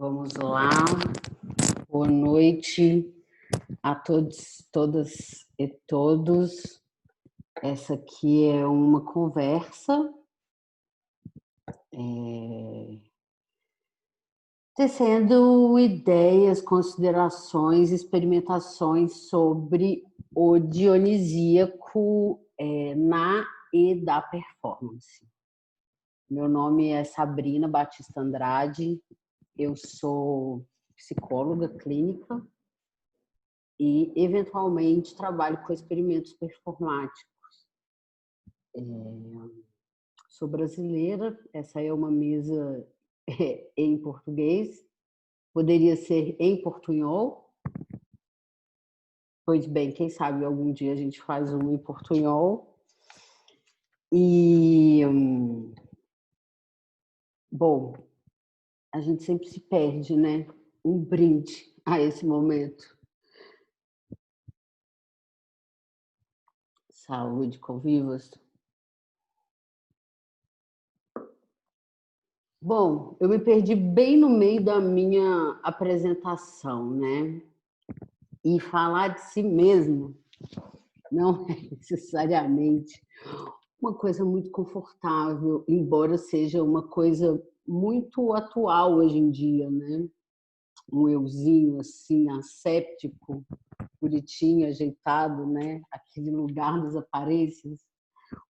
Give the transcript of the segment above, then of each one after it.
Vamos lá. Boa noite a todos, todas e todos. Essa aqui é uma conversa tecendo ideias, considerações, experimentações sobre o dionisíaco na e da performance. Meu nome é Sabrina Batista Andrade, eu sou psicóloga clínica e, eventualmente, trabalho com experimentos performáticos. Sou brasileira, essa é uma mesa em português, poderia ser em portunhol. Pois bem, quem sabe algum dia a gente faz um em portunhol. E, bom, a gente sempre se perde, né? Um brinde a esse momento. Saúde, convivas. Bom, eu me perdi bem no meio da minha apresentação, né? E falar de si mesmo não é necessariamente uma coisa muito confortável, embora seja uma coisa muito atual hoje em dia, né? Um euzinho assim, asséptico, bonitinho, ajeitado, né? Aquele lugar das aparências,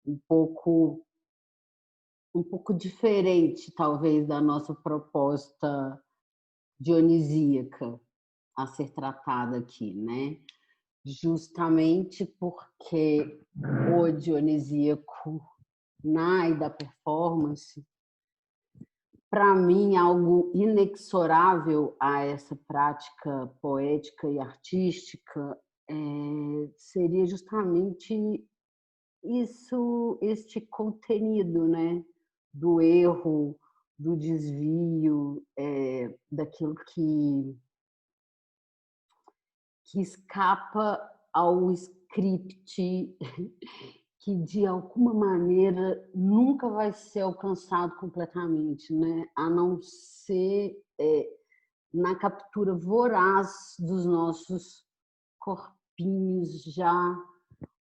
um pouco diferente, talvez, da nossa proposta dionisíaca a ser tratada aqui, né? Justamente porque o dionisíaco na e da performance, para mim, algo inexorável a essa prática poética e artística seria justamente isso, este contenido, né? Do erro, do desvio, daquilo que escapa ao script, que de alguma maneira nunca vai ser alcançado completamente, né? A não ser na captura voraz dos nossos corpinhos já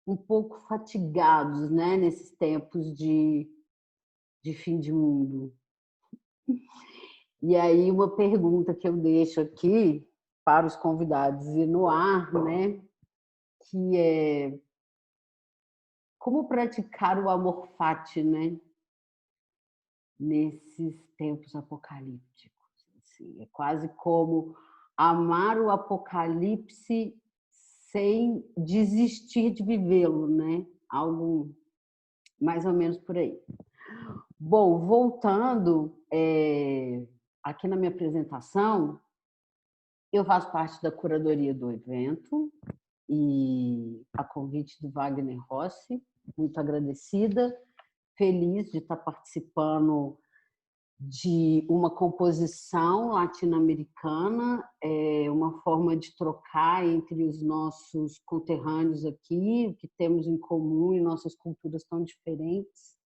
um pouco fatigados, né? Nesses tempos de fim de mundo. E aí uma pergunta que eu deixo aqui para os convidados e no ar, né? Que é como praticar o amor fati, né? Nesses tempos apocalípticos. Assim. É quase como amar o apocalipse sem desistir de vivê-lo, né? Algo mais ou menos por aí. Bom, voltando aqui na minha apresentação, eu faço parte da curadoria do evento e a convite do Wagner Rossi, muito agradecida, feliz de estar participando de uma composição latino-americana, uma forma de trocar entre os nossos conterrâneos aqui, o que temos em comum e nossas culturas tão diferentes.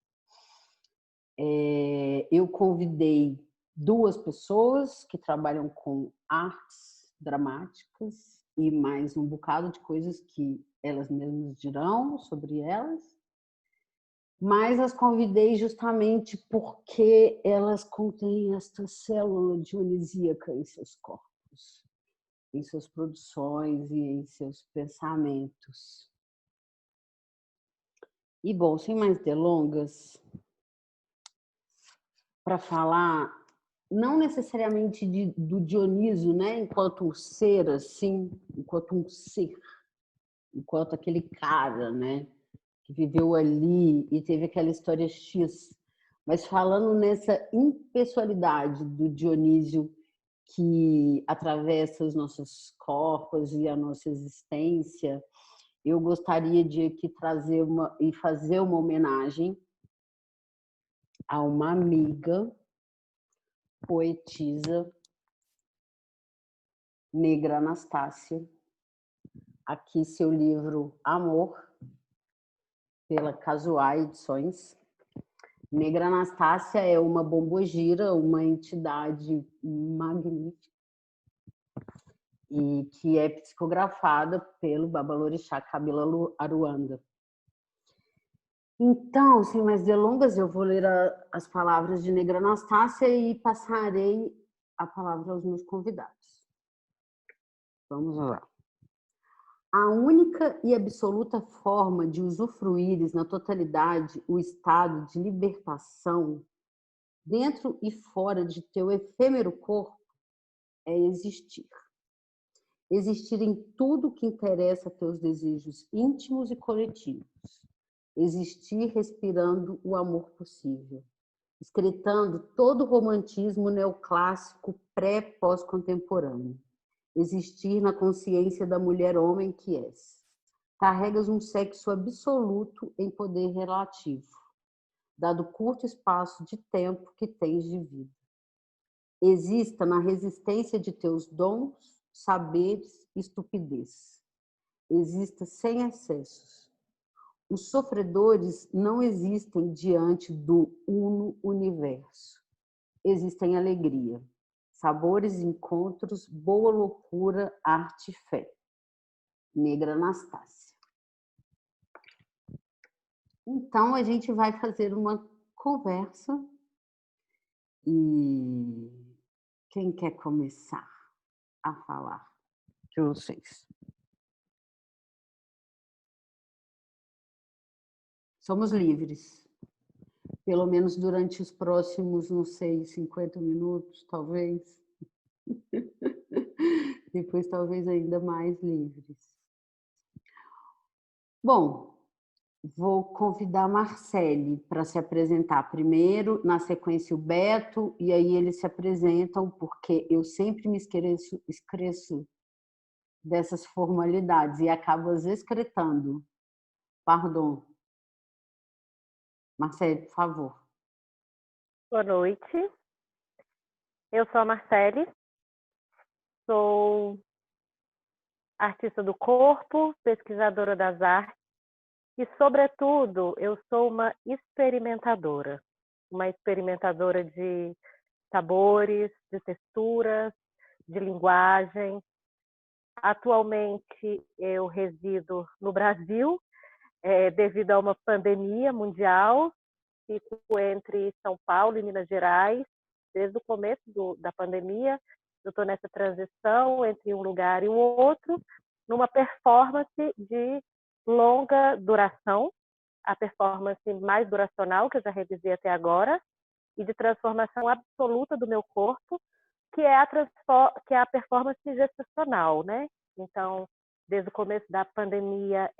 Eu convidei 2 pessoas que trabalham com artes dramáticas e mais um bocado de coisas que elas mesmas dirão sobre elas, mas as convidei justamente porque elas contêm esta célula dionisíaca em seus corpos, em suas produções e em seus pensamentos. E, bom, sem mais delongas, para falar não necessariamente do Dioniso, né, enquanto um ser assim, enquanto um ser, enquanto aquele cara, né, que viveu ali e teve aquela história X, mas falando nessa impessoalidade do Dionísio que atravessa os nossos corpos e a nossa existência, eu gostaria de aqui trazer e fazer uma homenagem a uma amiga poetisa negra, Anastácia. Aqui seu livro Amor, pela Casuai Edições. Negra Anastácia é uma bombogira, uma entidade magnífica e que é psicografada pelo Babalorixá Kabila Aruanda. Então, sem mais delongas, eu vou ler as palavras de Negra Anastácia e passarei a palavra aos meus convidados. Vamos lá. A única e absoluta forma de usufruires na totalidade o estado de libertação, dentro e fora de teu efêmero corpo, é existir. Existir em tudo que interessa a teus desejos íntimos e coletivos. Existir respirando o amor possível. Excretando todo o romantismo neoclássico pré-pós-contemporâneo. Existir na consciência da mulher-homem que és. Carregas um sexo absoluto em poder relativo, dado o curto espaço de tempo que tens de vida. Exista na resistência de teus dons, saberes e estupidez. Exista sem excessos. Os sofredores não existem diante do uno universo. Existem alegria, sabores, encontros, boa loucura, arte e fé. Negra Anastácia. Então, a gente vai fazer uma conversa e quem quer começar a falar de vocês? Somos livres, pelo menos durante os próximos, não sei, 50 minutos, talvez. Depois, talvez, ainda mais livres. Bom, vou convidar a Marcele para se apresentar primeiro, na sequência o Beto, e aí eles se apresentam, porque eu sempre me esqueço dessas formalidades e acabo excretando. Pardon. Marcele, por favor. Boa noite. Eu sou a Marcele, sou artista do corpo, pesquisadora das artes e, sobretudo, eu sou uma experimentadora de sabores, de texturas, de linguagem. Atualmente, eu resido no Brasil, devido a uma pandemia mundial. Fico entre São Paulo e Minas Gerais, desde o começo da pandemia. Eu estou nessa transição entre um lugar e o outro, numa performance de longa duração, a performance mais duracional que eu já realizei até agora, e de transformação absoluta do meu corpo, que é a performance gestacional, né? Então, desde o começo da pandemia,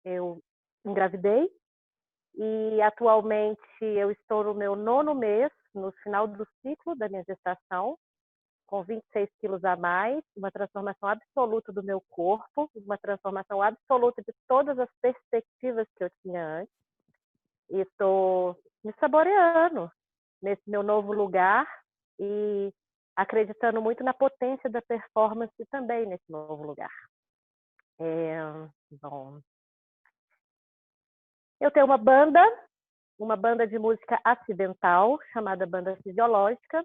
eu engravidei, e atualmente eu estou no meu 9º mês, no final do ciclo da minha gestação, com 26 quilos a mais, uma transformação absoluta do meu corpo, uma transformação absoluta de todas as perspectivas que eu tinha antes. E estou me saboreando nesse meu novo lugar e acreditando muito na potência da performance também nesse novo lugar. Bom, eu tenho uma banda de música acidental chamada Banda Fisiológica.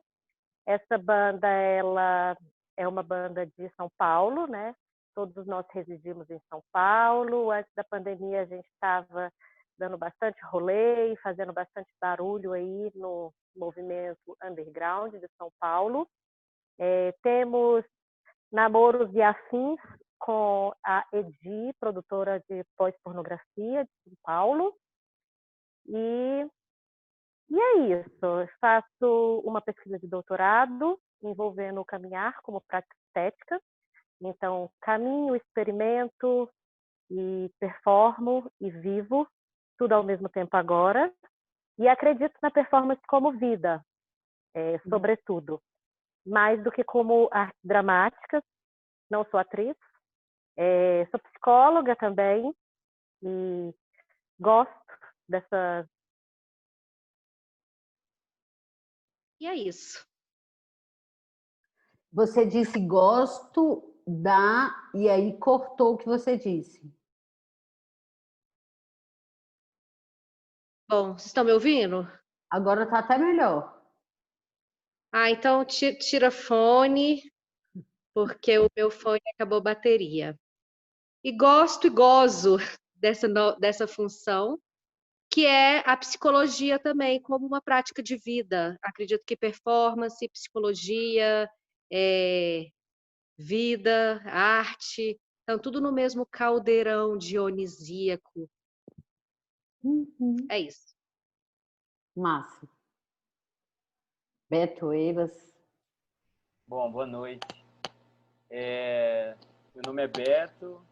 Essa banda, ela é uma banda de São Paulo, né? Todos nós residimos em São Paulo. Antes da pandemia, a gente estava dando bastante rolê, fazendo bastante barulho aí no movimento underground de São Paulo. Temos namoros e afins com a Edi, produtora de pós-pornografia de São Paulo. E é isso. Eu faço uma pesquisa de doutorado envolvendo o caminhar como prática estética. Então, caminho, experimento e performo e vivo tudo ao mesmo tempo agora. E acredito na performance como vida, sobretudo. Mais do que como arte dramática. Não sou atriz. Sou psicóloga também e gosto dessa... E é isso. Você disse gosto da... E aí cortou o que você disse. Bom, vocês estão me ouvindo? Agora tá até melhor. Ah, então tira fone, porque o meu fone acabou a bateria. E gosto e gozo dessa função, que é a psicologia também, como uma prática de vida. Acredito que performance, psicologia, vida, arte, estão tudo no mesmo caldeirão dionisíaco. Uhum. É isso. Massa. Beto Eiras. Bom, boa noite. Meu nome é Beto.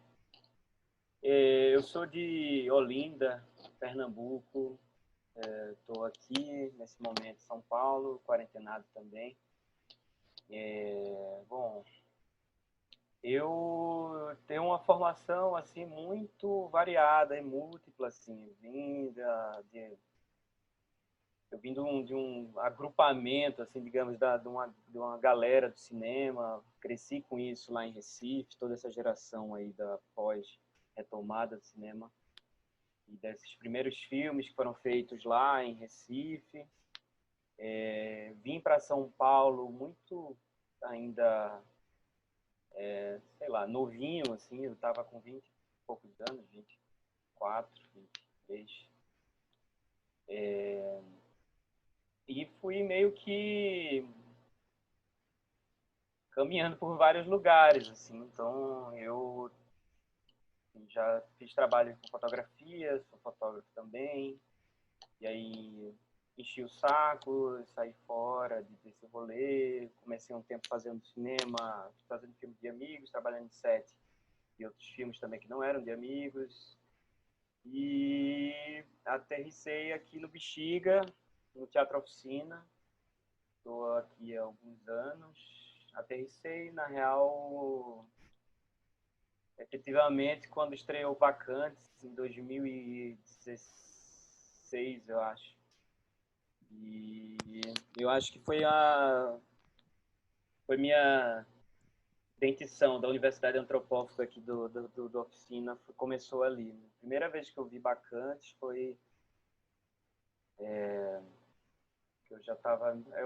Eu sou de Olinda, Pernambuco. Estou aqui, nesse momento, em São Paulo, quarentenado também. Bom, eu tenho uma formação assim muito variada e múltipla, assim. Eu vim de um agrupamento, assim, digamos, de uma galera do cinema. Cresci com isso lá em Recife, toda essa geração aí da pós-retomada do cinema. E desses primeiros filmes que foram feitos lá em Recife. Vim para São Paulo muito ainda, sei lá, novinho, assim. Eu estava com 20 e poucos anos, 24, 23. E fui meio que caminhando por vários lugares, assim. Então, eu já fiz trabalho com fotografia, sou fotógrafo também. E aí enchi o saco, saí fora desse rolê. Comecei um tempo fazendo cinema, fazendo filme de amigos, trabalhando em set e outros filmes também que não eram de amigos. E aterrissei aqui no Bexiga, no Teatro Oficina. Estou aqui há alguns anos. Aterrissei, na real, efetivamente, quando estreou Vacantes, em 2016, eu acho. E eu acho que foi minha dentição da Universidade Antropófaga aqui do Oficina, começou ali. A primeira vez que eu vi Bacantes foi... que eu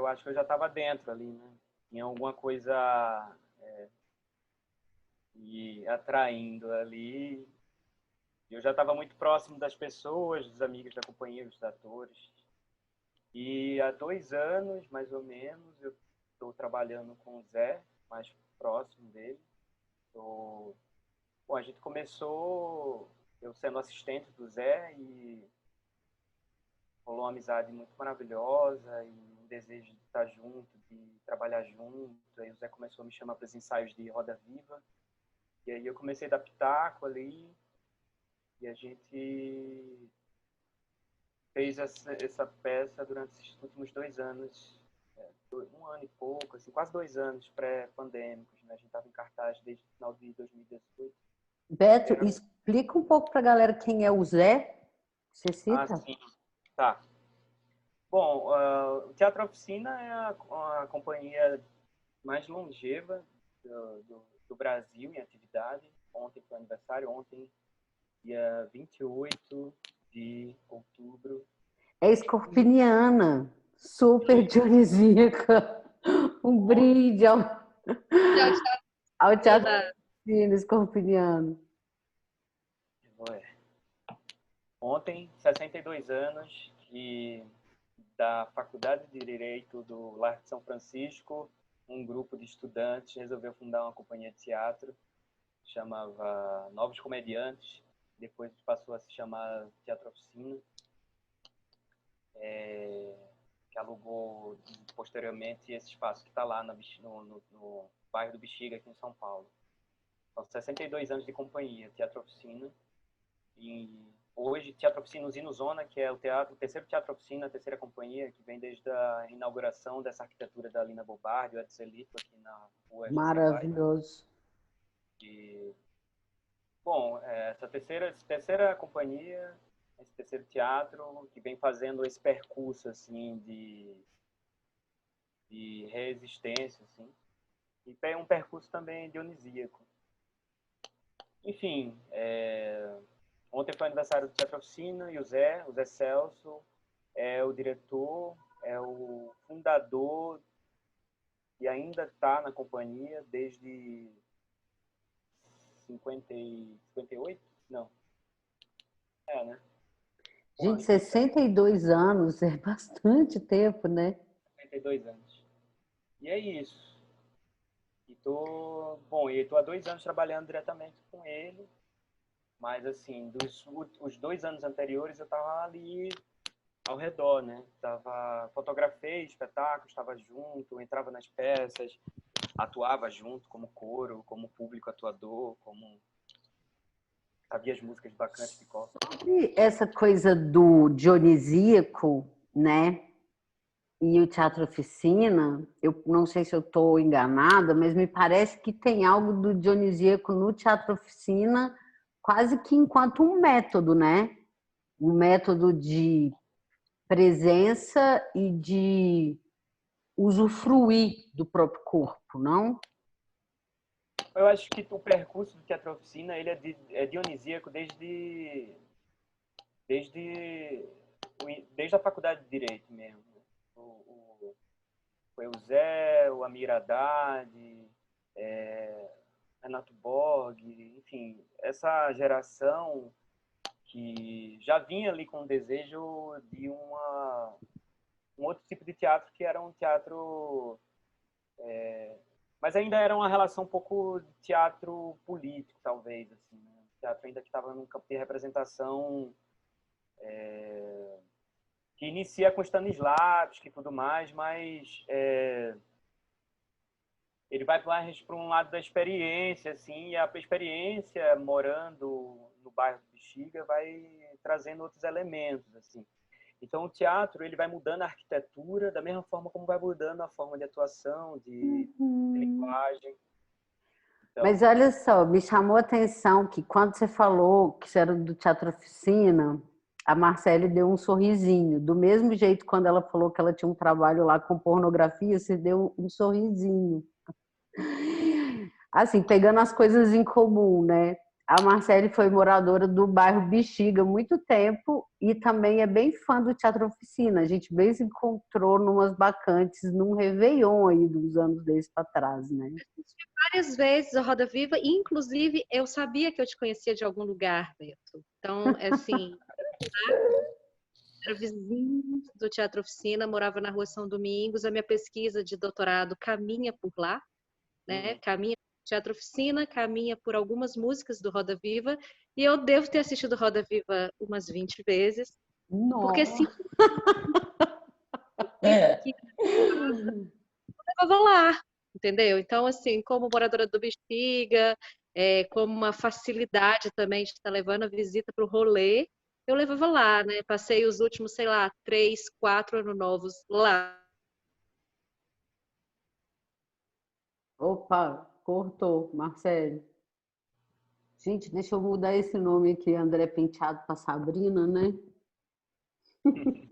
acho que eu já estava dentro ali, né? Tinha alguma coisa me atraindo ali. Eu já estava muito próximo das pessoas, dos amigos da companhia, dos atores. E há 2 anos, mais ou menos, eu estou trabalhando com o Zé, mais próximo dele. Bom, a gente começou eu sendo assistente do Zé e rolou uma amizade muito maravilhosa e um desejo de estar junto, de trabalhar junto. Aí o Zé começou a me chamar para os ensaios de Roda Viva. E aí eu comecei a dar pitaco ali e a gente fez essa peça durante esses últimos 2 anos, 1 ano e pouco, assim, quase 2 anos pré-pandêmicos, né? A gente estava em cartaz desde o final de 2018. Beto, explica um pouco para a galera quem é o Zé, que você cita. Sim. Tá. Bom, o Teatro Oficina é a companhia mais longeva do Brasil em atividade. Ontem foi aniversário, dia 28 de outubro. É escorpiniana, super dionisíaca. Um brinde ao Teatro Oficina escorpiniano. Ontem, 62 anos, e da Faculdade de Direito do Largo de São Francisco, um grupo de estudantes resolveu fundar uma companhia de teatro, chamava Novos Comediantes, depois passou a se chamar Teatro Oficina, que alugou posteriormente esse espaço que está lá no bairro do Bexiga, aqui em São Paulo. Então, 62 anos de companhia, Teatro Oficina, e hoje Teatro Oficina Usina Zona, que é o terceiro Teatro Oficina, a terceira companhia, que vem desde a inauguração dessa arquitetura da Lina Bobardi, o Edson Lito, aqui na rua RC Maravilhoso. E, bom, essa terceira companhia, esse terceiro teatro, que vem fazendo esse percurso assim, de resistência, assim, e é um percurso também dionisíaco. Enfim, ontem foi aniversário do Teatro Oficina e o Zé Celso é o diretor, é o fundador e ainda está na companhia desde 58? Não. Né? Gente, 62 anos é bastante tempo, né? 52 anos. E é isso. E tô há 2 anos trabalhando diretamente com ele, mas assim, os 2 anos anteriores eu estava ali ao redor, né? Fotografei espetáculos, estava junto, entrava nas peças, atuava junto como coro, como público atuador, como sabia as músicas bacanas de cor. Sobre essa coisa do dionisíaco, né? E o Teatro Oficina, eu não sei se eu estou enganada, mas me parece que tem algo do dionisíaco no Teatro Oficina, quase que enquanto um método, né? Um método de presença e de usufruir do próprio corpo, não? Eu acho que o percurso do Teatro Oficina ele é dionisíaco desde a faculdade de Direito mesmo. Foi o Zé, o Amir Haddad, Renato Borg, enfim, essa geração que já vinha ali com o desejo de um outro tipo de teatro, que era um teatro... mas ainda era uma relação um pouco de teatro político, talvez. Assim, né? O teatro ainda que estava num campo de representação que inicia com Stanislavski e tudo mais, mas ele vai mais para um lado da experiência, assim, e a experiência morando no bairro do Bexiga vai trazendo outros elementos, assim. Então o teatro ele vai mudando a arquitetura da mesma forma como vai mudando a forma de atuação, de linguagem. Então, mas olha só, me chamou a atenção que quando você falou que você era do Teatro Oficina, a Marcele deu um sorrisinho. Do mesmo jeito, quando ela falou que ela tinha um trabalho lá com pornografia, você deu um sorrisinho. Assim, pegando as coisas em comum, né? A Marcele foi moradora do bairro Bexiga há muito tempo e também é bem fã do Teatro Oficina. A gente bem se encontrou numas bacantes num Réveillon aí dos anos desses para trás, né? Várias vezes a Roda Viva, e inclusive eu sabia que eu te conhecia de algum lugar, Beto. Então, assim, era vizinho do Teatro Oficina, morava na Rua São Domingos, a minha pesquisa de doutorado caminha por lá, né? Caminha por Teatro Oficina, caminha por algumas músicas do Roda Viva, e eu devo ter assistido Roda Viva umas 20 vezes, porque Nossa! sim, que eu levava lá, entendeu? Então, assim, como moradora do Bexiga, como uma facilidade também de estar levando a visita para o rolê, eu levava lá, né? Passei os últimos, sei lá, 3, 4 anos novos lá. Opa, cortou, Marcele. Gente, deixa eu mudar esse nome aqui, André Penteado para Sabrina, né?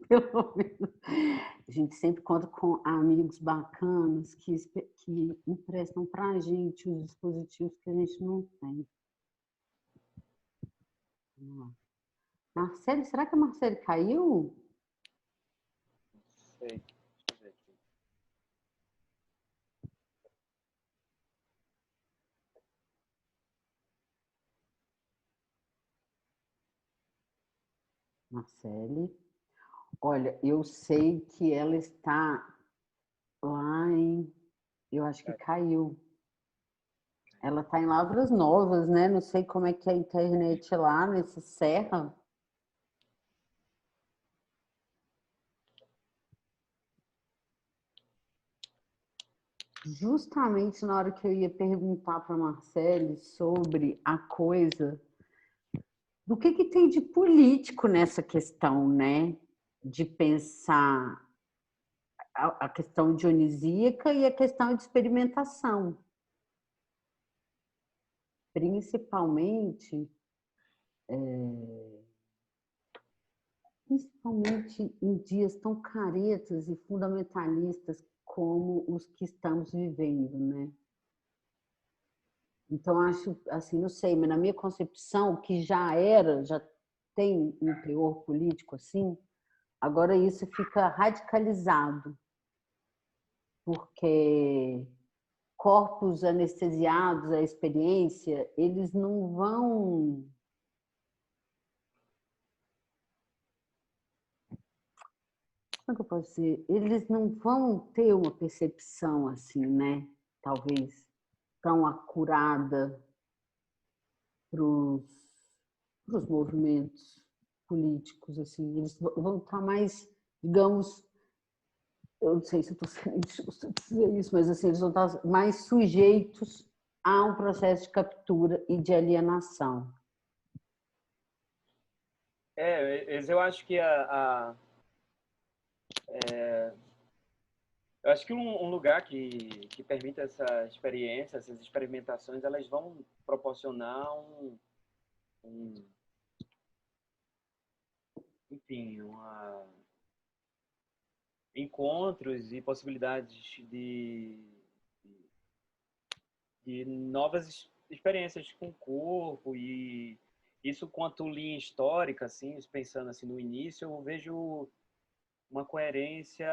Pelo menos. A gente sempre conta com amigos bacanas que emprestam para a gente os dispositivos que a gente não tem. Vamos lá. Marcele, será que a Marcele caiu? sei. Deixa eu ver aqui. Marcele, olha, eu sei que ela está lá em... Eu acho que caiu. Ela está em Lavras Novas, né? Não sei como é que é a internet lá nessa serra. Justamente na hora que eu ia perguntar para a Marcele sobre a coisa do que tem de político nessa questão, né? De pensar a questão dionisíaca e a questão de experimentação. Principalmente em dias tão caretas e fundamentalistas como os que estamos vivendo, né? Então, acho, assim, não sei, mas na minha concepção, que já tem um teor político assim, Agora isso fica radicalizado, porque corpos anestesiados à experiência, eles não vão... Como é que eu posso dizer? Eles não vão ter uma percepção assim, né? Talvez tão acurada para os movimentos políticos, assim. Eles vão estar mais, digamos, eu não sei se eu estou sendo injusta dizer isso, mas assim, eles vão estar mais sujeitos a um processo de captura e de alienação. Eu acho que eu acho que um lugar que permite essa experiência, essas experimentações, elas vão proporcionar enfim, encontros e possibilidades de novas experiências com o corpo, e isso quanto linha histórica, assim, pensando assim no início, eu vejo uma coerência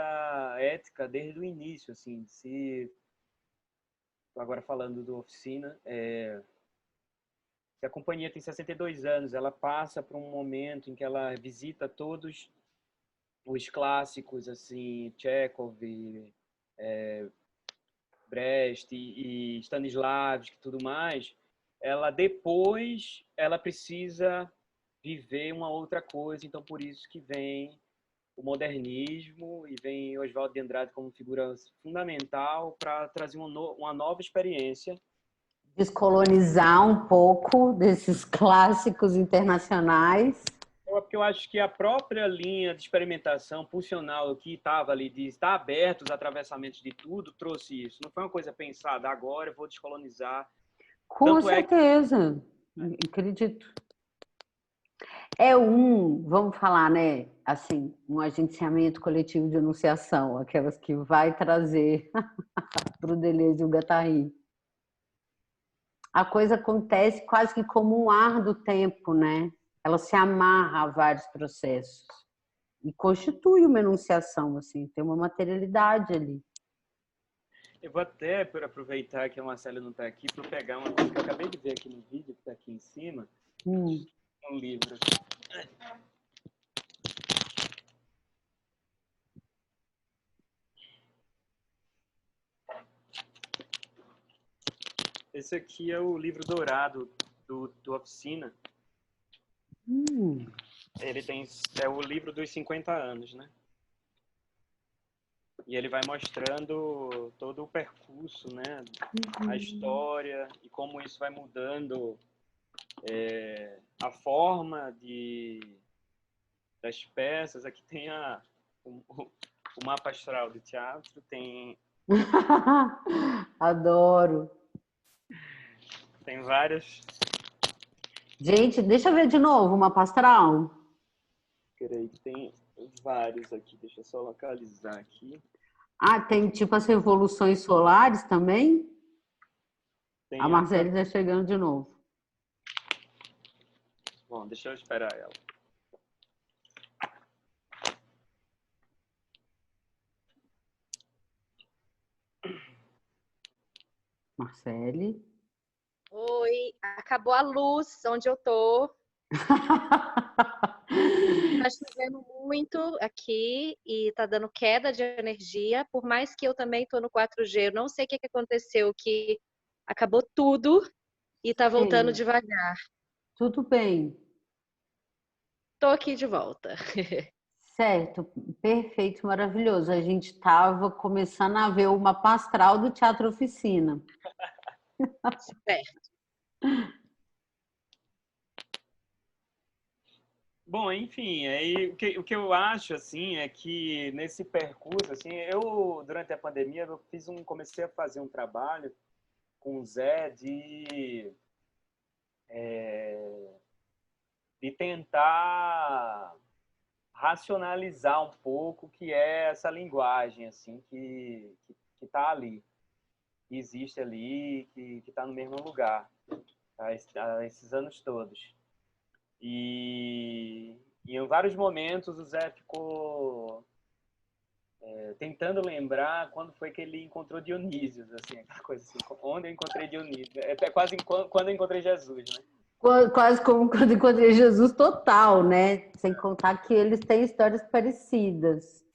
ética desde o início, assim, se agora falando do Oficina, se a companhia tem 62 anos, ela passa por um momento em que ela visita todos os clássicos, assim, Chekhov, Brecht e Stanislavski e tudo mais, depois ela precisa viver uma outra coisa, então por isso que vem o modernismo e vem Oswald de Andrade como figura fundamental para trazer uma nova experiência. Descolonizar um pouco desses clássicos internacionais. Porque eu acho que a própria linha de experimentação pulsional que estava ali, de estar aberto aos atravessamentos de tudo, trouxe isso. Não foi uma coisa pensada, agora eu vou descolonizar. Com certeza, acredito. Vamos falar, né, assim, um agenciamento coletivo de enunciação, aquelas que vai trazer para o Deleuze e o Guattari. A coisa acontece quase que como um ar do tempo, né? Ela se amarra a vários processos e constitui uma enunciação, assim, tem uma materialidade ali. Eu vou até, por aproveitar que a Marcela não está aqui, para pegar uma coisa que eu acabei de ver aqui no vídeo, que está aqui em cima, um livro. Esse aqui é o livro dourado do Oficina. Ele é o livro dos 50 anos, né? E ele vai mostrando todo o percurso, né? A história e como isso vai mudando a forma das peças. Aqui tem o mapa astral do teatro, tem... Adoro. Tem várias... Gente, deixa eu ver de novo o mapa astral. Peraí, tem vários aqui, deixa eu só localizar aqui. Ah, tem tipo as revoluções solares também? Tem a Marcela está chegando de novo. Bom, deixa eu esperar ela. Marcele. Oi, acabou a luz onde eu tô. Tá chovendo muito aqui e tá dando queda de energia. Por mais que eu também tô no 4G, eu não sei o que aconteceu, que acabou tudo e tá voltando devagar. Tudo bem. Tô aqui de volta. Certo, perfeito, maravilhoso. A gente estava começando a ver o mapa astral do Teatro Oficina. Certo. Bom, enfim, aí, o que eu acho, assim, é que nesse percurso, assim, durante a pandemia, comecei a fazer um trabalho com o Zé de tentar racionalizar um pouco o que é essa linguagem, assim, que está ali, que existe ali, que está no mesmo lugar há esses anos todos. E E em vários momentos o Zé ficou tentando lembrar quando foi que ele encontrou Dionísio, assim, aquela coisa assim, onde eu encontrei Dionísio. É até quase quando eu encontrei Jesus, né? Quase como quando encontrei Jesus total, né? Sem contar que eles têm histórias parecidas.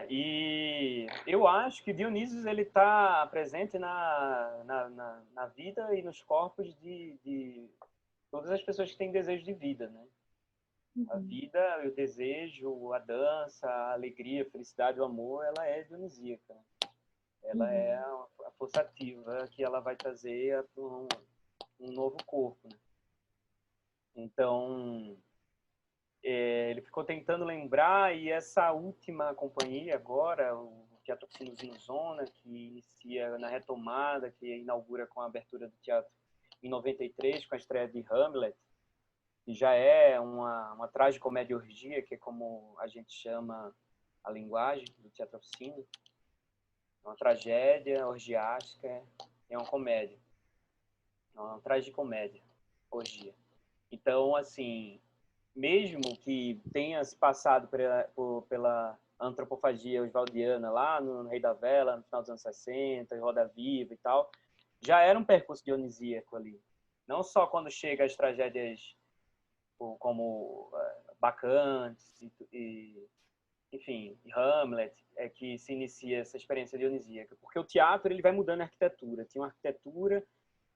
E eu acho que Dionísio ele está presente na vida e nos corpos de todas as pessoas que têm desejo de vida, né? A vida, o desejo, a dança, a alegria, a felicidade, o amor, ela é dionisíaca. Ela é a força ativa que ela vai trazer um novo corpo, né? Então, ele ficou tentando lembrar, e essa última companhia agora, o Teatro Oficina Zona, que inicia na retomada, que inaugura com a abertura do teatro em 93, com a estreia de Hamlet, que já é uma tragicomédia orgia, que é como a gente chama a linguagem do Teatro Oficina. É uma tragédia orgiástica, é uma comédia. É uma tragicomédia, orgia. Então, assim, mesmo que tenha se passado pela antropofagia oswaldiana lá no Rei da Vela, no final dos anos 60, em Roda Viva e tal, já era um percurso dionisíaco ali. Não só quando chega as tragédias como Bacantes enfim, Hamlet, é que se inicia essa experiência dionisíaca. Porque o teatro ele vai mudando a arquitetura. Tem uma arquitetura,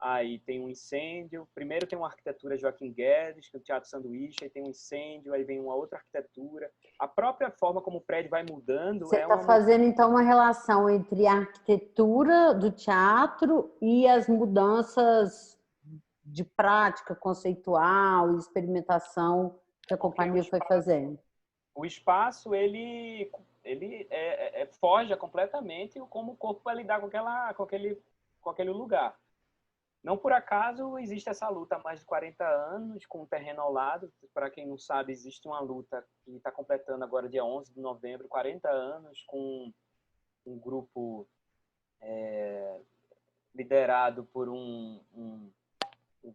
aí tem um incêndio. Primeiro tem uma arquitetura Joaquim Guedes, que é o Teatro Sanduíche, aí tem um incêndio, aí vem uma outra arquitetura. A própria forma como o prédio vai mudando... Você está fazendo, então, uma relação entre a arquitetura do teatro e as mudanças de prática conceitual e experimentação que a companhia foi fazendo. O espaço, ele foge completamente como o corpo vai lidar com aquele lugar. Não por acaso existe essa luta há mais de 40 anos, com o terreno ao lado. Para quem não sabe, existe uma luta que está completando agora, dia 11 de novembro, 40 anos, com um grupo liderado por um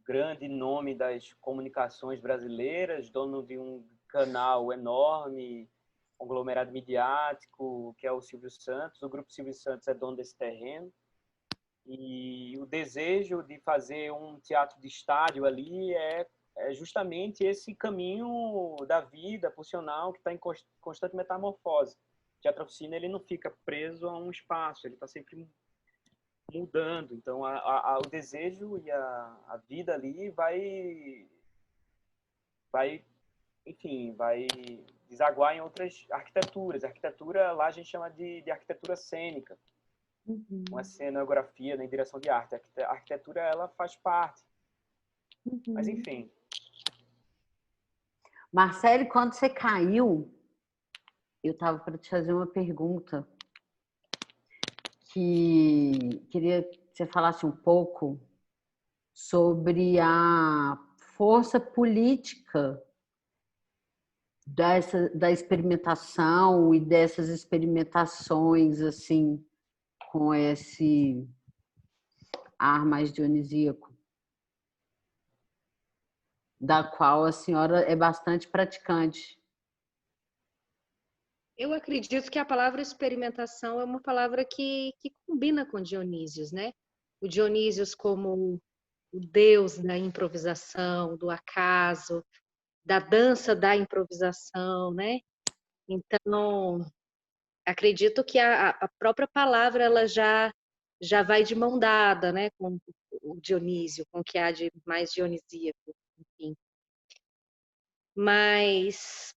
grande nome das comunicações brasileiras, dono de um canal enorme, conglomerado midiático, que é o Silvio Santos. O Grupo Silvio Santos é dono desse terreno. E o desejo de fazer um teatro de estádio ali é justamente esse caminho da vida pulsional que está em constante metamorfose. O Teatro Oficina ele não fica preso a um espaço, ele está sempre mudando. Então, o desejo e a vida ali vai desaguar em outras arquiteturas. A arquitetura, lá a gente chama de arquitetura cênica. Uma cenografia, né, em direção de arte. A arquitetura, ela faz parte. Mas, enfim. Marcele, quando você caiu, eu estava para te fazer uma pergunta que queria que você falasse um pouco sobre a força política da experimentação e dessas experimentações assim com esse ar mais dionisíaco, da qual a senhora é bastante praticante. Eu acredito que a palavra experimentação é uma palavra que combina com Dionísios, né? O Dionísios como o deus da improvisação, do acaso, da dança da improvisação, né? Então, acredito que a própria palavra ela já vai de mão dada, né, com o Dionísio, com o que há de mais dionisíaco, enfim. Mas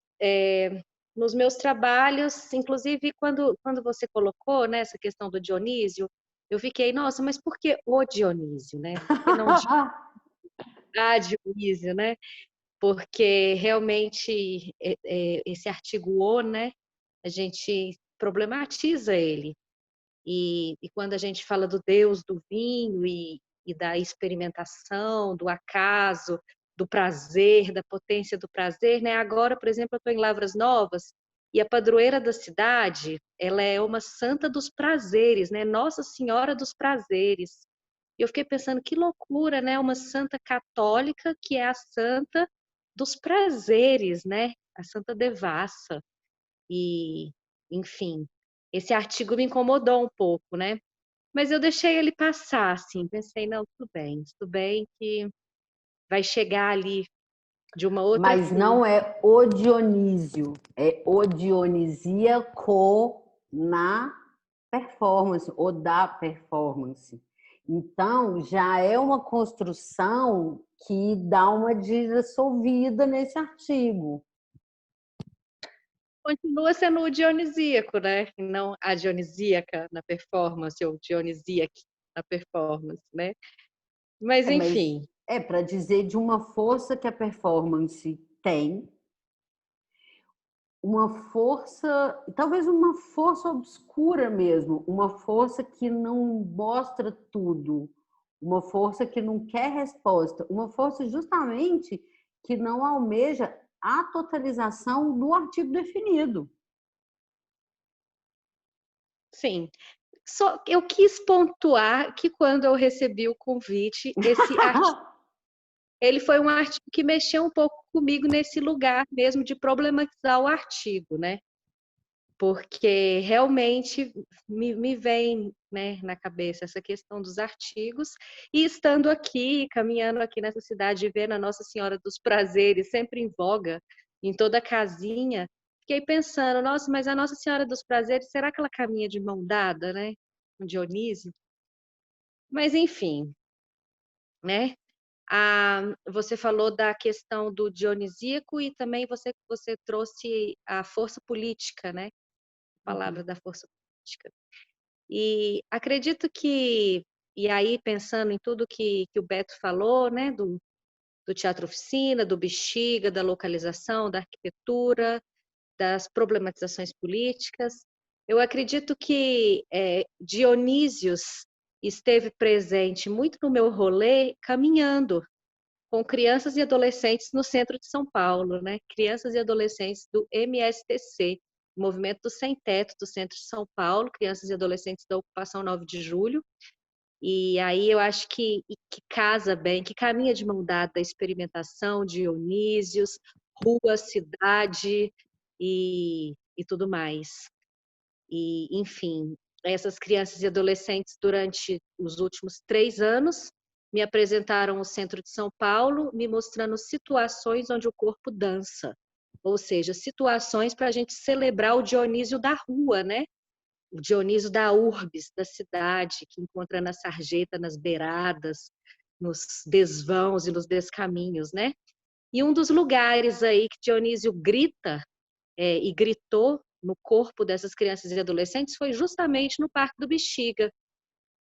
nos meus trabalhos, inclusive quando você colocou, né, essa questão do Dionísio, eu fiquei, nossa, mas por que o Dionísio, né? Por que não a Dionísio, né? Porque realmente esse artigo o, né, a gente problematiza ele. E quando a gente fala do Deus do vinho e da experimentação, do acaso, do prazer, da potência do prazer, né? Agora, por exemplo, eu estou em Lavras Novas e a padroeira da cidade, ela é uma santa dos prazeres, né? Nossa Senhora dos Prazeres. E eu fiquei pensando, que loucura, né? Uma santa católica que é a santa dos prazeres, né? a Santa Devassa. E, enfim, esse artigo me incomodou um pouco, né? Mas eu deixei ele passar, assim, pensei, não, tudo bem que vai chegar ali de uma outra Mas não é o Dionísio, é o dionisíaco na performance, ou da performance. Então, já é uma construção que dá uma dissolvida nesse artigo. Continua sendo o dionisíaco, né? E não a dionisíaca na performance, ou dionisíaque na performance, né? Mas, enfim. É para dizer de uma força que a performance tem, uma força, talvez uma força obscura mesmo, uma força que não mostra tudo, uma força que não quer resposta, uma força justamente que não almeja a totalização do artigo definido. Sim. Só eu quis pontuar que quando eu recebi o convite, esse artigo, ele foi um artigo que mexeu um pouco comigo nesse lugar mesmo de problematizar o artigo, né? Porque realmente me vem, né, na cabeça essa questão dos artigos, e estando aqui, caminhando aqui nessa cidade, vendo a Nossa Senhora dos Prazeres sempre em voga, em toda casinha, fiquei pensando, nossa, mas a Nossa Senhora dos Prazeres, será que ela caminha de mão dada, né, com Dionísio? Mas, enfim, né? Você falou da questão do dionisíaco e também você trouxe a força política, né? A palavra da força política. E acredito que, e aí pensando em tudo que o Beto falou, né? Do teatro oficina, do Bexiga, da localização, da arquitetura, das problematizações políticas, eu acredito que Dionísios esteve presente muito no meu rolê caminhando com crianças e adolescentes no centro de São Paulo, né? Crianças e adolescentes do MSTC, Movimento do Sem Teto do centro de São Paulo, crianças e adolescentes da Ocupação 9 de Julho. E aí eu acho que casa bem, que caminha de mão dada a experimentação, Dionísios, rua, cidade e tudo mais. E, enfim, essas crianças e adolescentes, durante os últimos 3 anos, me apresentaram o centro de São Paulo, me mostrando situações onde o corpo dança. Ou seja, situações para a gente celebrar o Dionísio da rua, né? O Dionísio da urbis, da cidade, que encontra na sarjeta, nas beiradas, nos desvãos e nos descaminhos, né? E um dos lugares aí que Dionísio grita e gritou no corpo dessas crianças e adolescentes foi justamente no Parque do Bexiga,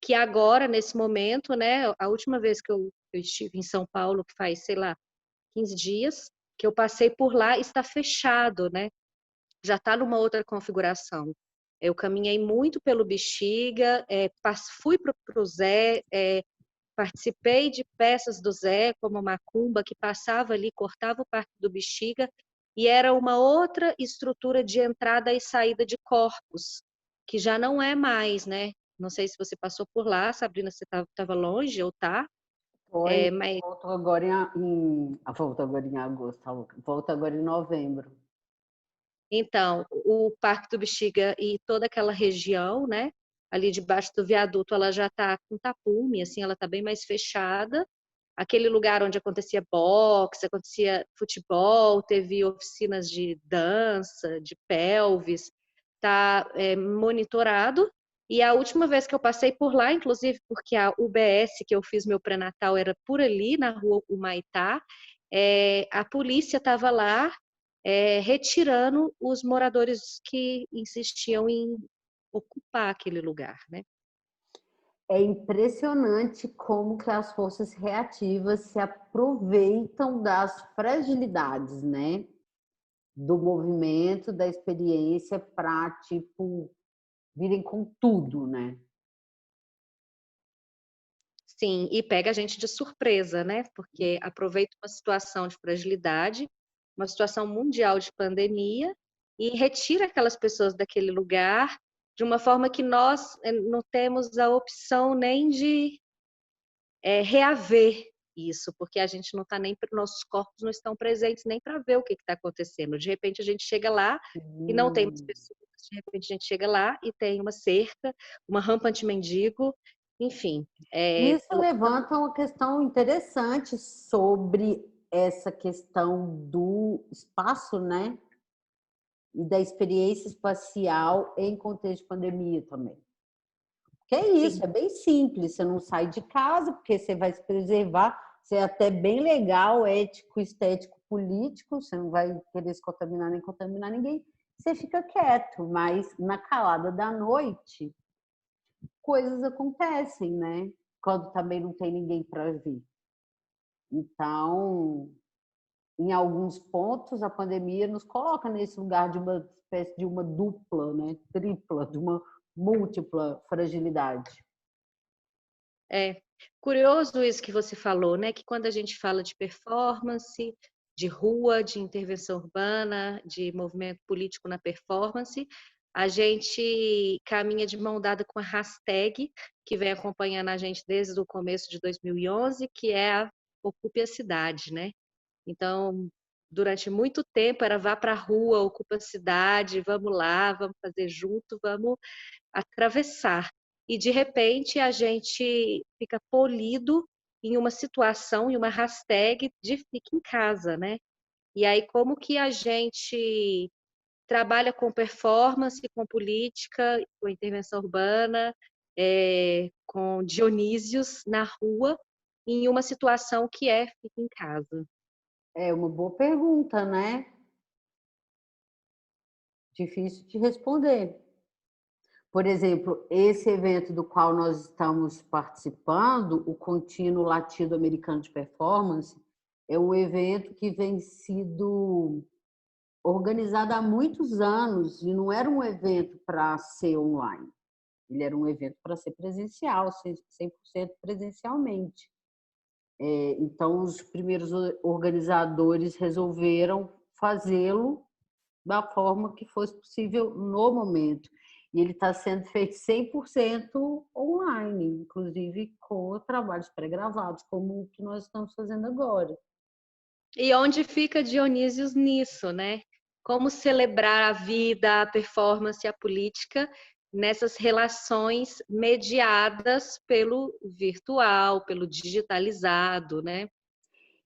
que agora, nesse momento, né, a última vez que eu estive em São Paulo, que faz, sei lá, 15 dias, que eu passei por lá, está fechado, né? Já está numa outra configuração. Eu caminhei muito pelo Bexiga, fui para o Zé, participei de peças do Zé, como Macumba, que passava ali, cortava o Parque do Bexiga, e era uma outra estrutura de entrada e saída de corpos, que já não é mais, né? Não sei se você passou por lá, Sabrina, você estava longe ou tá? Foi, Mas... voltou agora em agosto, volta agora em novembro. Então, o Parque do Bexiga e toda aquela região, né? Ali debaixo do viaduto, ela já está com tapume, assim, ela está bem mais fechada. Aquele lugar onde acontecia boxe, acontecia futebol, teve oficinas de dança, de pelvis, está monitorado. E a última vez que eu passei por lá, inclusive porque a UBS que eu fiz meu pré-natal era por ali, na rua Humaitá, a polícia estava lá retirando os moradores que insistiam em ocupar aquele lugar, né? É impressionante como que as forças reativas se aproveitam das fragilidades, né? Do movimento, da experiência para, tipo, virem com tudo, né? Sim, e pega a gente de surpresa, né? Porque aproveita uma situação de fragilidade, uma situação mundial de pandemia, e retira aquelas pessoas daquele lugar de uma forma que nós não temos a opção nem de reaver isso, porque a gente não está nem, nossos corpos não estão presentes nem para ver o que está acontecendo. De repente a gente chega lá e não tem mais pessoas, de repente a gente chega lá e tem uma cerca, uma rampa anti-mendigo, enfim. Isso levanta uma questão interessante sobre essa questão do espaço, né? E da experiência espacial em contexto de pandemia também. Que é isso, Sim. é bem simples, você não sai de casa porque você vai se preservar, você é até bem legal, ético, estético, político, você não vai querer se contaminar nem contaminar ninguém, você fica quieto, mas na calada da noite coisas acontecem, né? Quando também não tem ninguém para ver. Então, em alguns pontos, a pandemia nos coloca nesse lugar de uma espécie de uma dupla, né? Tripla, de uma múltipla fragilidade. É curioso isso que você falou, né? Que quando a gente fala de performance, de rua, de intervenção urbana, de movimento político na performance, a gente caminha de mão dada com a hashtag que vem acompanhando a gente desde o começo de 2011, que é a Ocupe a Cidade, né? Então, durante muito tempo era vá para a rua, ocupa a cidade, vamos lá, vamos fazer junto, vamos atravessar. E, de repente, a gente fica polido em uma situação, em uma hashtag de fique em casa, né? E aí, como que a gente trabalha com performance, com política, com intervenção urbana, com Dionísios na rua, em uma situação que é fique em casa? É uma boa pergunta, né? Difícil de responder. Por exemplo, esse evento do qual nós estamos participando, o Contínuo Latido Americano de Performance, é um evento que vem sido organizado há muitos anos e não era um evento para ser online. Ele era um evento para ser presencial, 100% presencialmente. Então, os primeiros organizadores resolveram fazê-lo da forma que fosse possível no momento. E ele está sendo feito 100% online, inclusive com trabalhos pré-gravados, como o que nós estamos fazendo agora. E onde fica Dionísios nisso, né? Como celebrar a vida, a performance, a política nessas relações mediadas pelo virtual, pelo digitalizado, né?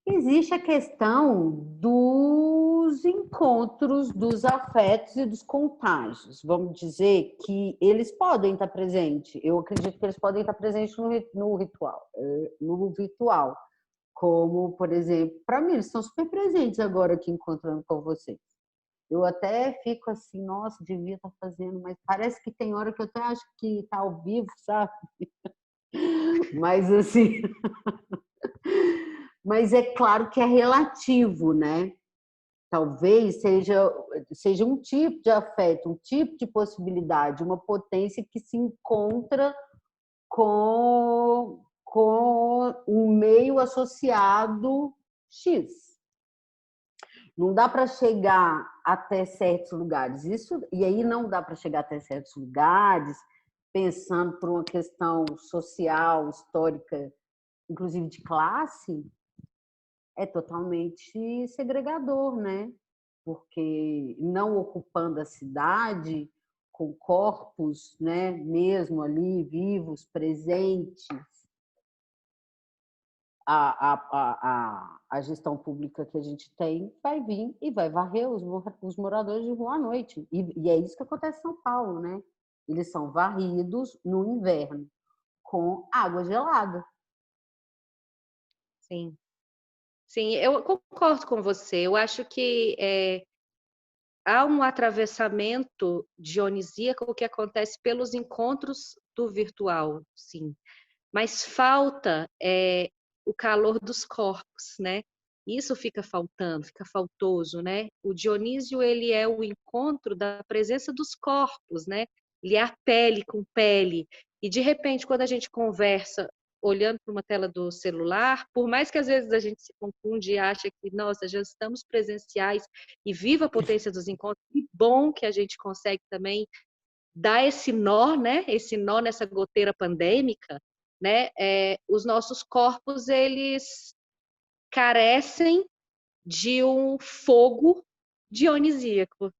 Existe a questão dos encontros, dos afetos e dos contágios. Vamos dizer que eles podem estar presentes. Eu acredito que eles podem estar presentes no ritual, no virtual. Como, por exemplo, para mim, eles estão super presentes agora aqui encontrando com vocês. Eu até fico assim, nossa, devia estar fazendo, mas parece que tem hora que eu até acho que está ao vivo, sabe? Mas assim... Mas é claro que é relativo, né? Talvez seja um tipo de afeto, um tipo de possibilidade, uma potência que se encontra com um meio associado X. Não dá para chegar até certos lugares. E aí não dá para chegar até certos lugares pensando por uma questão social, histórica, inclusive de classe, é totalmente segregador, né? Porque não ocupando a cidade com corpos, né, mesmo ali vivos, presentes, a gestão pública que a gente tem vai vir e vai varrer os moradores de rua à noite. E é isso que acontece em São Paulo, né? Eles são varridos no inverno com água gelada. Sim. Sim, eu concordo com você. Eu acho que há um atravessamento dionisíaco que acontece pelos encontros do virtual, sim. Mas falta o calor dos corpos, né? Isso fica faltando, fica faltoso, né? O Dionísio, ele é o encontro da presença dos corpos, né? Ele é a pele com pele. E, de repente, quando a gente conversa olhando para uma tela do celular, por mais que às vezes a gente se confunde e acha que, nossa, já estamos presenciais e viva a potência dos encontros, que bom que a gente consegue também dar esse nó, né? Esse nó nessa goteira pandêmica, né? Os nossos corpos, eles carecem de um fogo dionisíaco.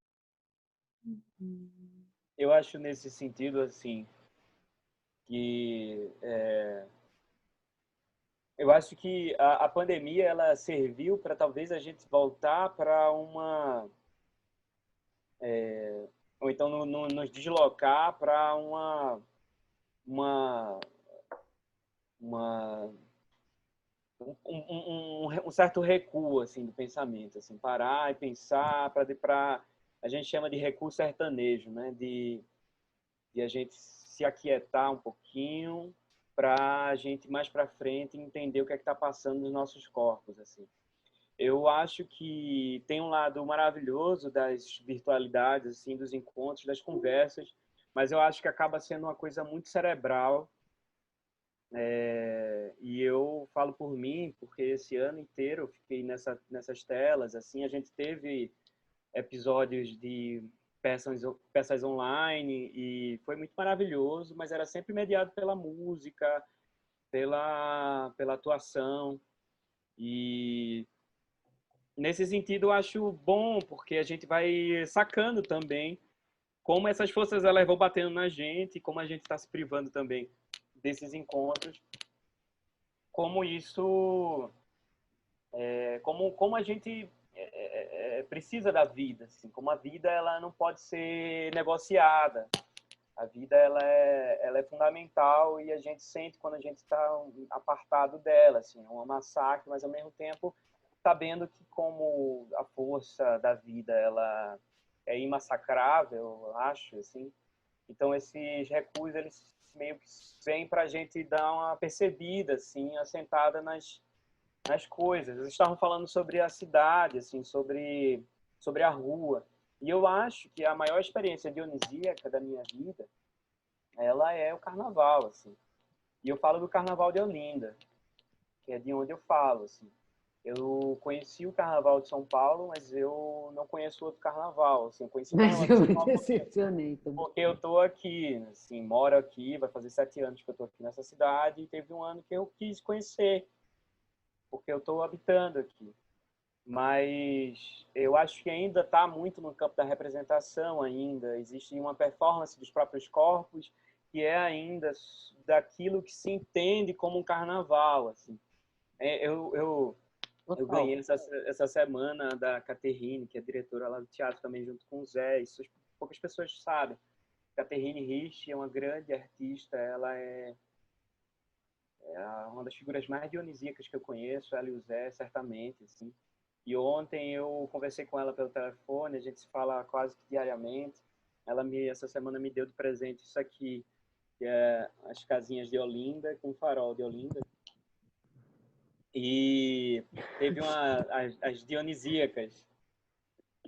Eu acho nesse sentido, assim, que eu acho que a pandemia ela serviu para talvez a gente voltar para ou então nos deslocar para uma, uma um certo recuo assim do pensamento, assim, parar e pensar para a gente chama de recuo sertanejo, né? De a gente se aquietar um pouquinho para a gente mais para frente entender o que é que está passando nos nossos corpos, assim. Eu acho que tem um lado maravilhoso das virtualidades, assim, dos encontros, das conversas, mas eu acho que acaba sendo uma coisa muito cerebral. E eu falo por mim, porque esse ano inteiro eu fiquei nessas telas, assim, a gente teve episódios de peças online e foi muito maravilhoso, mas era sempre mediado pela música, pela atuação. E nesse sentido eu acho bom, porque a gente vai sacando também como essas forças elas vão batendo na gente, como a gente está se privando também desses encontros, como isso, como a gente precisa da vida, assim, como a vida ela não pode ser negociada. A vida ela é fundamental e a gente sente quando a gente está apartado dela, assim, é um massacre, mas ao mesmo tempo sabendo que como a força da vida ela é imassacrável, eu acho, assim. Então esses recursos eles meio que vêm para a gente dar uma percebida, assim, assentada nas coisas. Eles estavam falando sobre a cidade, assim, sobre a rua. E eu acho que a maior experiência dionisíaca da minha vida, ela é o carnaval, assim. E eu falo do Carnaval de Olinda, que é de onde eu falo, assim. Eu conheci o Carnaval de São Paulo, mas eu não conheço outro carnaval, assim. Eu conheci o Mas Carnaval de eu São me Paulo decepcionei também. porque eu tô aqui, assim, moro aqui, vai fazer 7 anos que eu tô aqui nessa cidade, e teve um ano que eu quis conhecer, porque eu tô habitando aqui. Mas eu acho que ainda está muito no campo da representação ainda. Existe uma performance dos próprios corpos que é ainda daquilo que se entende como um carnaval, assim. Eu Total. ganhei essa semana da Caterine, que é diretora lá do teatro também, junto com o Zé. Isso poucas pessoas sabem. Caterine Rich é uma grande artista, ela é uma das figuras mais dionisíacas que eu conheço, ela e o Zé, certamente, assim. E ontem eu conversei com ela pelo telefone, a gente se fala quase que diariamente. Essa semana me deu de presente isso aqui, que é as casinhas de Olinda, com o farol de Olinda. E teve as dionisíacas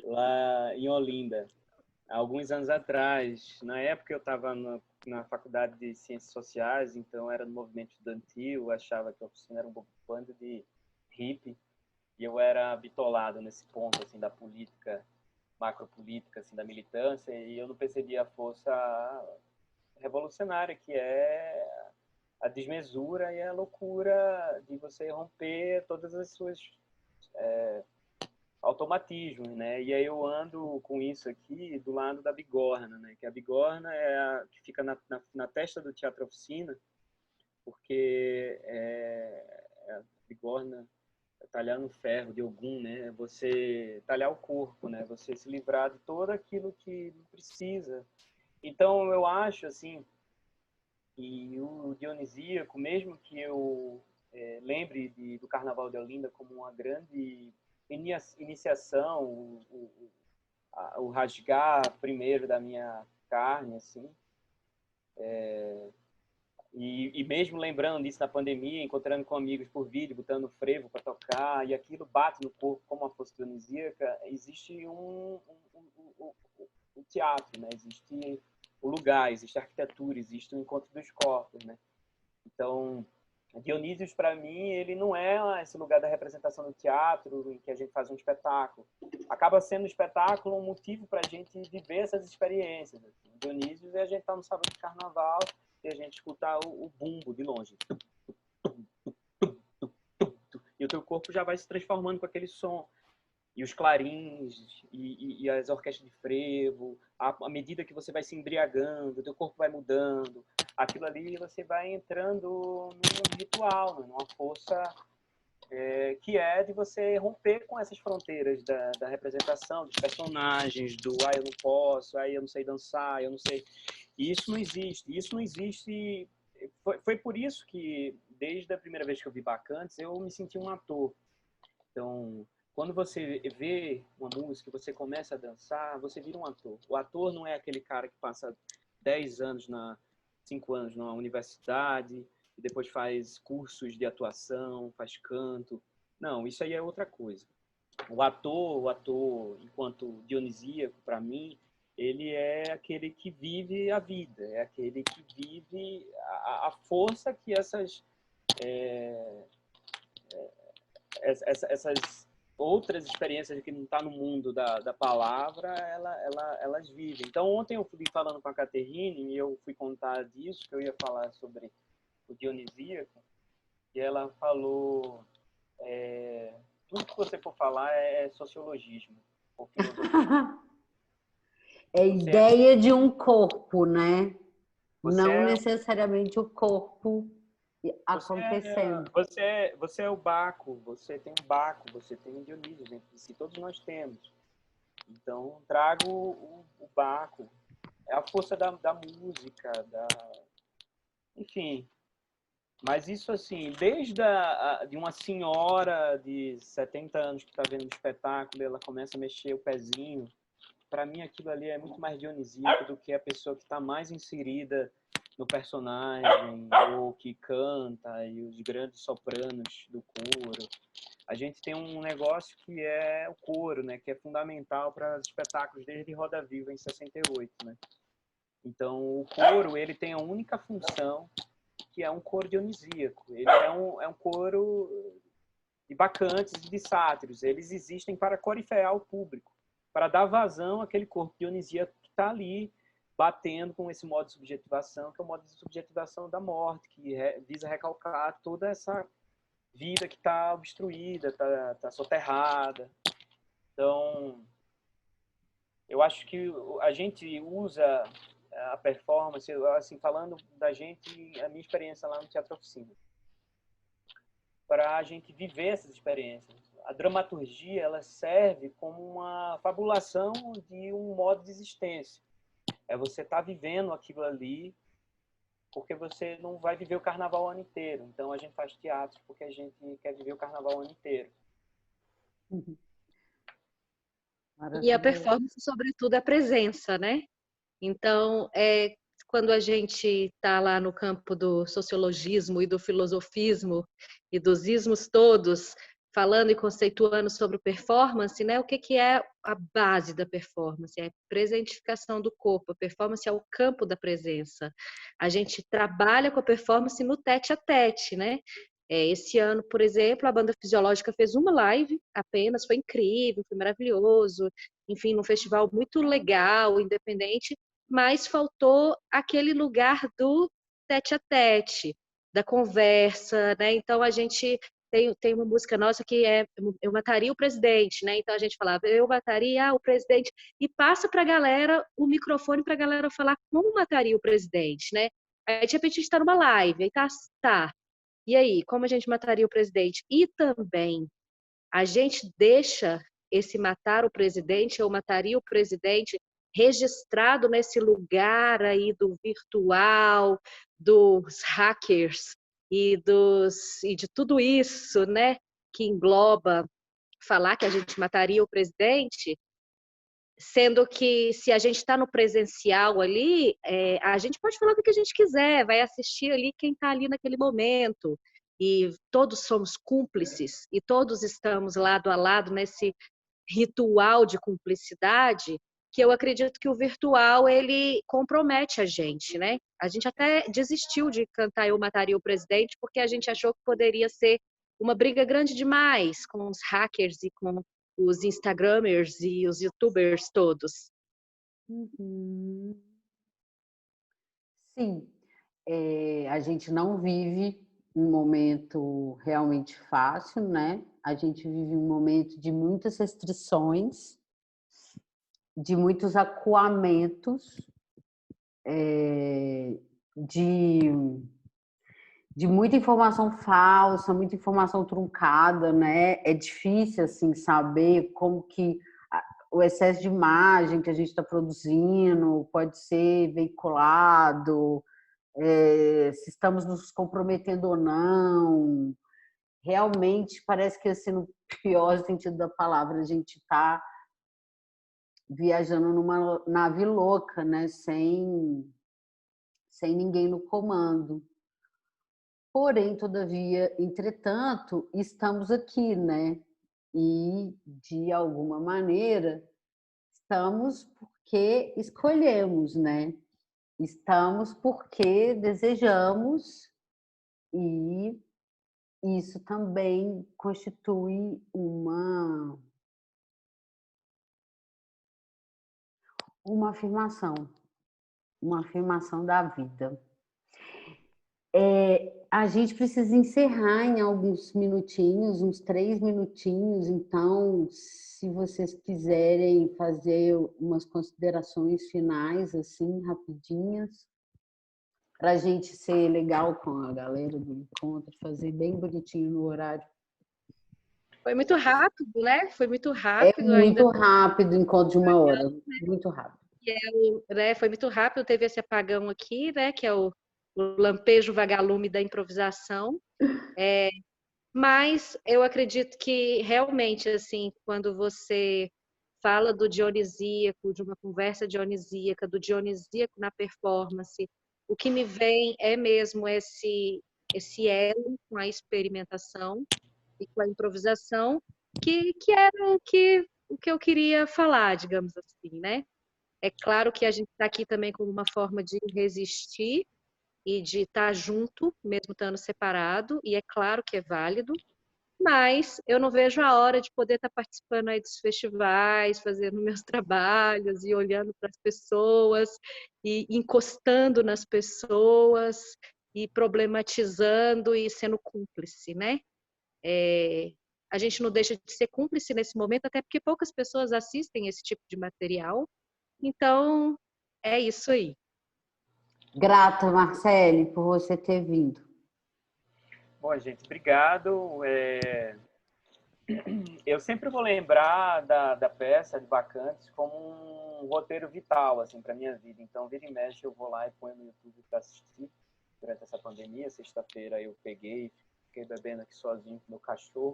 lá em Olinda, há alguns anos atrás. Na época eu estava na faculdade de Ciências Sociais, então era no movimento estudantil, achava que a oficina era um bando de hippie. E eu era bitolado nesse ponto assim da política, macropolítica, assim, da militância, e eu não percebia a força revolucionária que é a desmesura e a loucura de você romper todas as suas automatismos, né? E aí eu ando com isso aqui do lado da bigorna, né? Que a bigorna é a que fica na testa do Teatro Oficina, porque a bigorna talhar no ferro de Ogum, né? Você talhar o corpo, né? Você se livrar de todo aquilo que não precisa. Então eu acho assim que o dionisíaco, mesmo que eu lembre do Carnaval de Olinda como uma grande iniciação, o rasgar primeiro da minha carne, assim, e mesmo lembrando disso na pandemia, encontrando com amigos por vídeo, botando frevo para tocar, e aquilo bate no corpo como uma força dionisíaca, existe um teatro, né? Existe o lugar, existe a arquitetura, existe o encontro dos corpos, né? Então, Dionísios, para mim, ele não é esse lugar da representação do teatro, em que a gente faz um espetáculo. Acaba sendo o espetáculo um motivo para a gente viver essas experiências. Assim. Dionísios é a gente estar no sábado de carnaval e a gente escutar o bumbo de longe. E o teu corpo já vai se transformando com aquele som. E os clarins, e as orquestras de frevo, à medida que você vai se embriagando, o teu corpo vai mudando, aquilo ali você vai entrando num ritual, numa força que é de você romper com essas fronteiras da representação, dos personagens, do eu não posso, eu não sei dançar, eu não sei... E isso não existe. Isso não existe... Foi por isso que, desde a primeira vez que eu vi Bacantes, eu me senti um ator. Então, quando você vê uma música, você começa a dançar, você vira um ator. O ator não é aquele cara que passa 10 anos, 5 anos na universidade, e depois faz cursos de atuação, faz canto. Não, isso aí é outra coisa. O ator, enquanto dionisíaco, para mim, ele é aquele que vive a vida, é aquele que vive a força que essas outras experiências que não está no mundo da palavra, elas vivem. Então, ontem eu fui falando com a Caterine e eu fui contar disso, que eu ia falar sobre o dionisíaco, e ela falou, tudo que você for falar é sociologismo, ou filosofia. É ideia de um corpo, né? Você Não é, necessariamente o corpo acontecendo. você é o Baco, você tem um Baco, você tem um Dionísio dentro de si, todos nós temos. Então, trago o Baco. É a força da música, enfim. Mas isso, assim, desde de uma senhora de 70 anos que está vendo o espetáculo, ela começa a mexer o pezinho. Para mim, aquilo ali é muito mais dionisíaco do que a pessoa que está mais inserida no personagem, ou que canta, e os grandes sopranos do coro. A gente tem um negócio que é o coro, né, que é fundamental para os espetáculos desde Roda Viva, em 68. Né? Então, o coro ele tem a única função, que é um coro dionisíaco. Ele é um coro de bacantes e de sátiros. Eles existem para corifear o público, para dar vazão àquele corpo dionisíaco que está ali, batendo com esse modo de subjetivação, que é o modo de subjetivação da morte, que visa recalcar toda essa vida que está obstruída, está soterrada. Então, eu acho que a gente usa a performance, assim, falando da gente, a minha experiência lá no Teatro Oficina, para a gente viver essas experiências. A dramaturgia, ela serve como uma fabulação de um modo de existência. É você estar vivendo aquilo ali, porque você não vai viver o carnaval o ano inteiro. Então, a gente faz teatro porque a gente quer viver o carnaval o ano inteiro. E a performance, sobretudo, é a presença, né? Então, quando a gente está lá no campo do sociologismo e do filosofismo e dos ismos todos, falando e conceituando sobre performance, né? O que é a base da performance? É a presentificação do corpo. A performance é o campo da presença. A gente trabalha com a performance no tete-a-tete, né? Esse ano, por exemplo, a Banda Fisiológica fez uma live apenas, foi incrível, foi maravilhoso, enfim, num festival muito legal, independente, mas faltou aquele lugar do tete-a-tete, da conversa, né? Então, a gente tem uma música nossa que é Eu Mataria o Presidente, né? Então, a gente falava, eu mataria o presidente, e passa para a galera o microfone para a galera falar como mataria o presidente, né? Aí, de repente, a gente está numa live, aí tá. E aí, como a gente mataria o presidente? E também, a gente deixa esse matar o presidente ou mataria o presidente registrado nesse lugar aí do virtual, dos hackers e de tudo isso, né, que engloba falar que a gente mataria o presidente, sendo que se a gente está no presencial ali, a gente pode falar do que a gente quiser, vai assistir ali quem está ali naquele momento, e todos somos cúmplices, e todos estamos lado a lado nesse ritual de cumplicidade, que eu acredito que o virtual, ele compromete a gente, né? A gente até desistiu de cantar Eu Mataria o Presidente, porque a gente achou que poderia ser uma briga grande demais com os hackers e com os Instagramers e os YouTubers todos. Sim, a gente não vive um momento realmente fácil, né? A gente vive um momento de muitas restrições, de muitos acuamentos, de muita informação falsa, muita informação truncada, né? É difícil assim saber como que o excesso de imagem que a gente está produzindo pode ser veiculado, se estamos nos comprometendo ou não. Realmente parece que assim, no pior sentido da palavra, a gente está viajando numa nave louca, né? Sem ninguém no comando. Porém, todavia, entretanto, estamos aqui, né? E, de alguma maneira, estamos porque escolhemos, né? Estamos porque desejamos, e isso também constitui uma afirmação da vida. A gente precisa encerrar em alguns minutinhos, uns 3 minutinhos, então, se vocês quiserem fazer umas considerações finais, assim, rapidinhas, para a gente ser legal com a galera do encontro, fazer bem bonitinho no horário. Foi muito rápido, né? Foi muito É rápido ainda. muito rápido o encontro de 1 hora, muito rápido. Né, foi muito rápido, teve esse apagão aqui, né? Que é o lampejo vagalume da improvisação. Mas eu acredito que realmente, assim, quando você fala do dionisíaco, de uma conversa dionisíaca, do dionisíaco na performance, o que me vem é mesmo esse elo com a experimentação e com a improvisação, que era o que eu queria falar, digamos assim, né? É claro que a gente está aqui também como uma forma de resistir e de estar junto, mesmo estando separado, e é claro que é válido, mas eu não vejo a hora de poder estar participando aí dos festivais, fazendo meus trabalhos e olhando para as pessoas e encostando nas pessoas e problematizando e sendo cúmplice, né? A gente não deixa de ser cúmplice nesse momento, até porque poucas pessoas assistem esse tipo de material. Então, é isso aí. Grata, Marcele, por você ter vindo. Bom, gente, obrigado. Eu sempre vou lembrar da peça de Bacantes como um roteiro vital assim, para a minha vida. Então, vira e mexe, eu vou lá e ponho no YouTube para assistir durante essa pandemia. Sexta-feira eu peguei, fiquei bebendo aqui sozinho com meu cachorro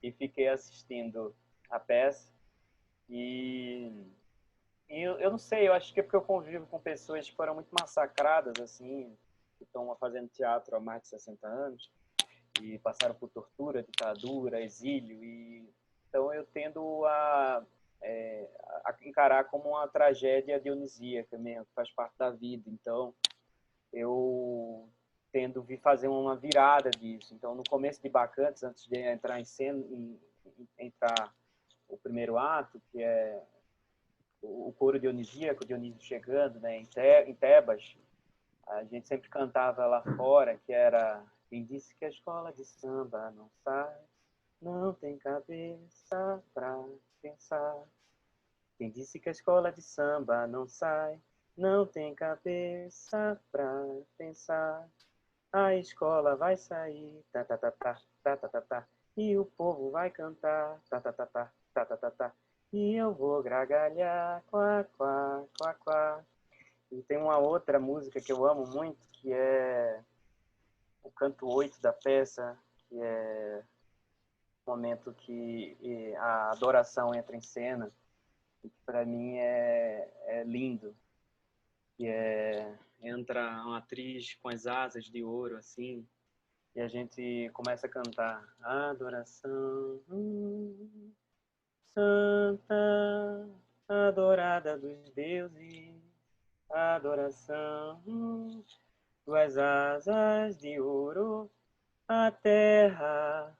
e fiquei assistindo a peça. E eu não sei, eu acho que é porque eu convivo com pessoas que foram muito massacradas, assim, que estão fazendo teatro há mais de 60 anos e passaram por tortura, ditadura, exílio. Então eu tendo a encarar como uma tragédia dionisíaca mesmo, que faz parte da vida. Então eu tendo vi fazer uma virada disso. Então no começo de Bacantes, antes de entrar em cena, entrar o primeiro ato, que é o coro dionisíaco, Dionísio chegando, né, em Tebas, a gente sempre cantava lá fora, que era: quem disse que a escola de samba não sai, não tem cabeça pra pensar. Quem disse que a escola de samba não sai, não tem cabeça pra pensar. A escola vai sair, tá, tá, tá, tá, tá, tá, tá, tá, e o povo vai cantar, tá, tá, tá, tá, tá, tá, tá, tá, e eu vou gargalhar, quá, quá, quá, quá. E tem uma outra música que eu amo muito, que é o canto 8 da peça, que é o momento que a adoração entra em cena, e que para mim é lindo, que entra uma atriz com as asas de ouro, assim, e a gente começa a cantar: adoração, santa, adorada dos deuses, adoração, tuas asas de ouro, a terra